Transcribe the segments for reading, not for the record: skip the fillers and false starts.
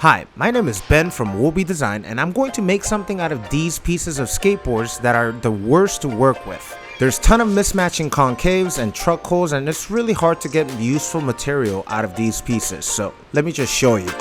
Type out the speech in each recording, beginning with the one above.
Hi, my name is Ben from Woby Design, and I'm going to make something out of these pieces of skateboards that are the worst to work with. There's a ton of mismatching concaves and truck holes, and it's really hard to get useful material out of these pieces, so let me just show you.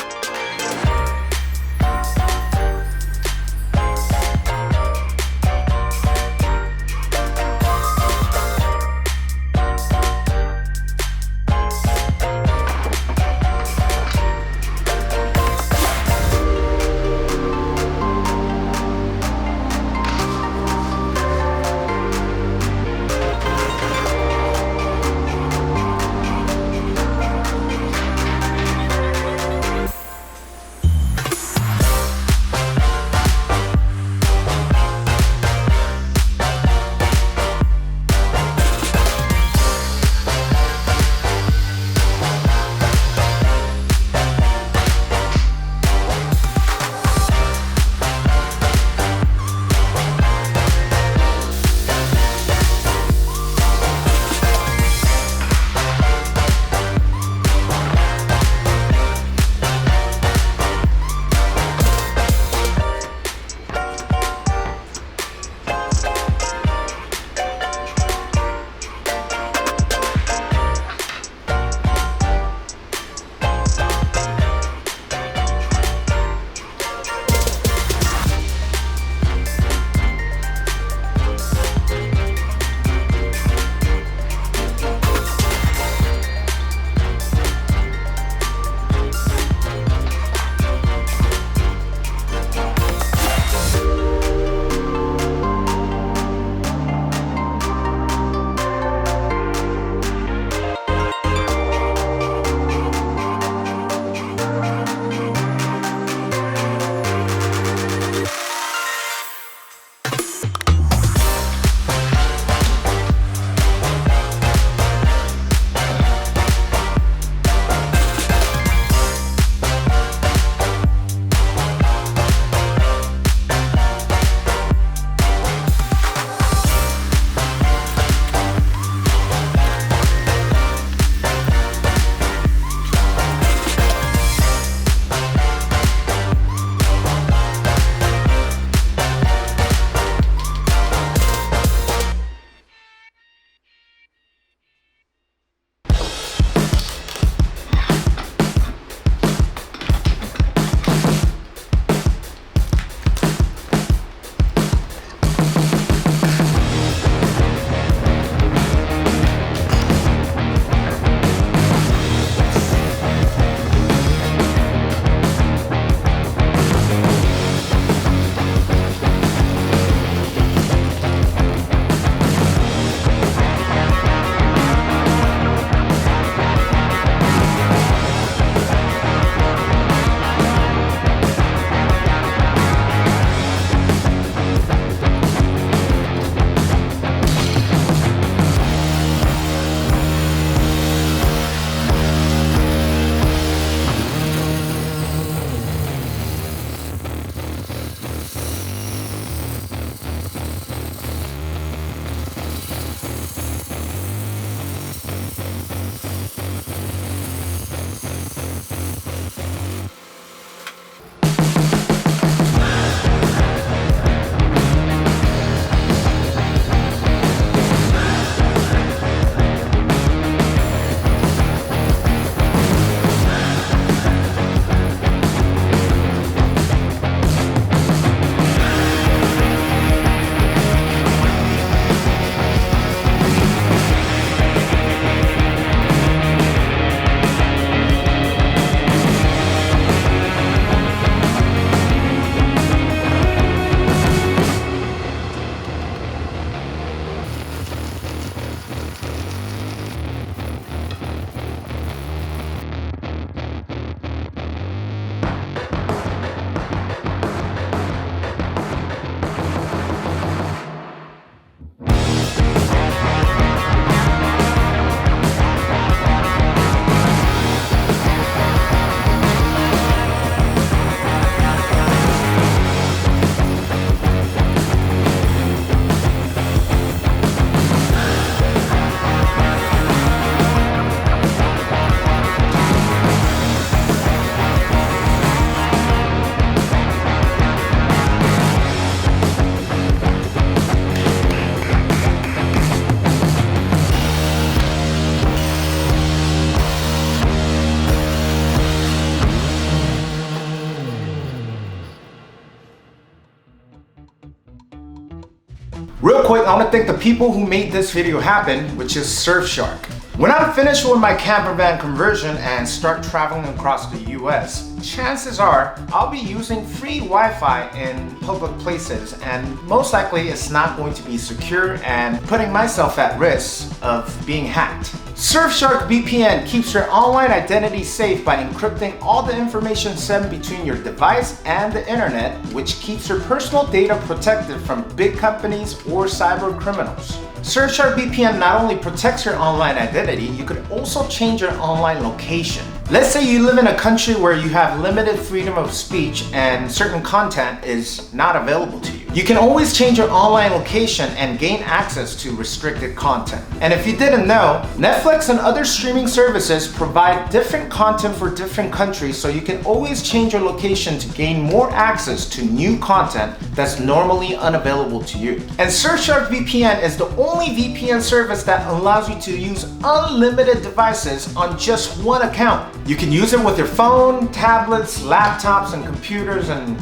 Real quick, I want to thank the people who made this video happen, which is Surfshark. When I'm finished with my camper van conversion and start traveling across the US, chances are I'll be using free Wi-Fi in public places, and most likely it's not going to be secure and putting myself at risk of being hacked. Surfshark VPN keeps your online identity safe by encrypting all the information sent between your device and the internet, which keeps your personal data protected from big companies or cyber criminals. Surfshark VPN not only protects your online identity, you could also change your online location. Let's say you live in a country where you have limited freedom of speech and certain content is not available to you. You can always change your online location and gain access to restricted content. And if you didn't know, Netflix and other streaming services provide different content for different countries, so you can always change your location to gain more access to new content that's normally unavailable to you. And Surfshark VPN is the only VPN service that allows you to use unlimited devices on just one account. You can use it with your phone, tablets, laptops, and computers, and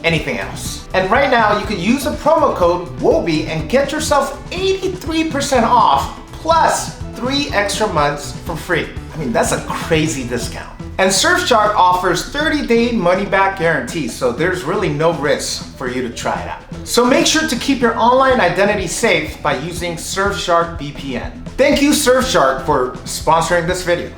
anything else. And right now, you can use the promo code Woby and get yourself 83% off plus 3 extra months for free. I mean, that's a crazy discount. And Surfshark offers 30-day money-back guarantee, so there's really no risk for you to try it out. So make sure to keep your online identity safe by using Surfshark VPN. Thank you, Surfshark, for sponsoring this video.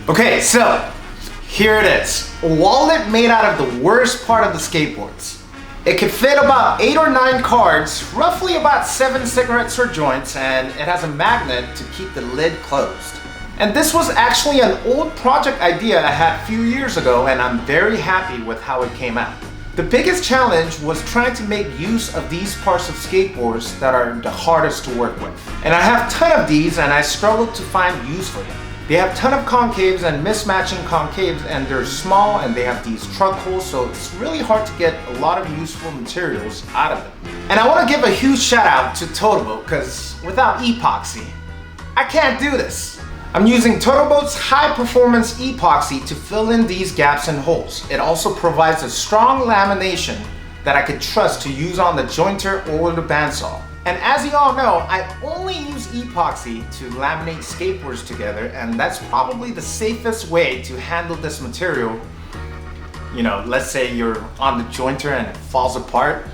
Okay, so here it is. A wallet made out of the worst part of the skateboards. It could fit about 8 or 9 cards, roughly about 7 cigarettes or joints, and it has a magnet to keep the lid closed. And this was actually an old project idea I had a few years ago, and I'm very happy with how it came out. The biggest challenge was trying to make use of these parts of skateboards that are the hardest to work with. And I have a ton of these, and I struggled to find use for them. They have a ton of concaves and mismatching concaves, and they're small and they have these truck holes, so it's really hard to get a lot of useful materials out of them. And I want to give a huge shout out to TOTALBOAT, because without epoxy, I can't do this. I'm using TOTALBOAT's high performance epoxy to fill in these gaps and holes. It also provides a strong lamination that I could trust to use on the jointer or the bandsaw. And as you all know, I only use epoxy to laminate skateboards together, and that's probably the safest way to handle this material. You know, let's say you're on the jointer and it falls apart.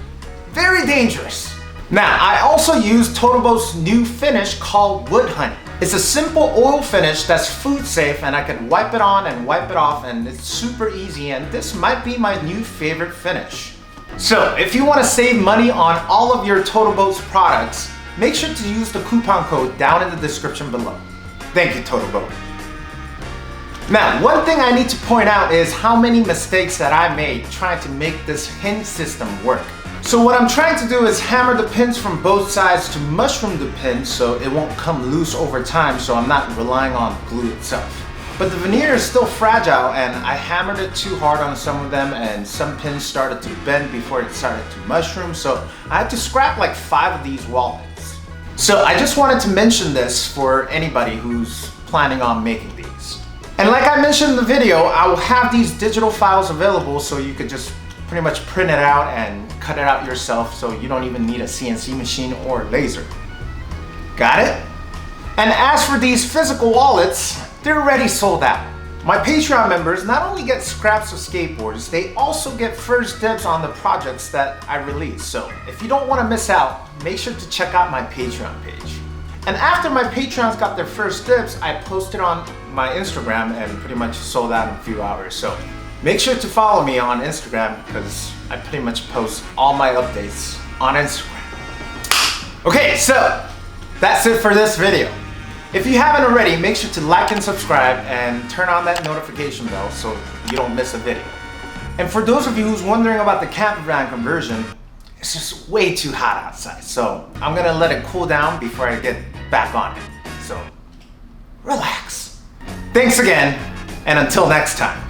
Very dangerous. Now, I also use TOTALBOAT's new finish called Wood Honey. It's a simple oil finish that's food safe, and I can wipe it on and wipe it off, and it's super easy, and this might be my new favorite finish. So if you want to save money on all of your TOTALBOAT's products, make sure to use the coupon code down in the description below. Thank you, TOTALBOAT. Now, one thing I need to point out is how many mistakes that I made trying to make this hinge system work. So what I'm trying to do is hammer the pins from both sides to mushroom the pins so it won't come loose over time, so I'm not relying on glue itself. But the veneer is still fragile, and I hammered it too hard on some of them, and some pins started to bend before it started to mushroom, so I had to scrap like 5 of these wallets. So I just wanted to mention this for anybody who's planning on making these. And like I mentioned in the video, I will have these digital files available so you could just pretty much print it out and cut it out yourself, so you don't even need a CNC machine or laser. Got it? And as for these physical wallets, they're already sold out. My Patreon members not only get scraps of skateboards, they also get first dibs on the projects that I release. So if you don't want to miss out, make sure to check out my Patreon page. And after my Patreons got their first dibs, I posted on my Instagram and pretty much sold out in a few hours. So make sure to follow me on Instagram because I pretty much post all my updates on Instagram. Okay, so that's it for this video. If you haven't already, make sure to like and subscribe and turn on that notification bell so you don't miss a video. And for those of you who's wondering about the camper van conversion, it's just way too hot outside. So I'm gonna let it cool down before I get back on it. So relax. Thanks again, and until next time.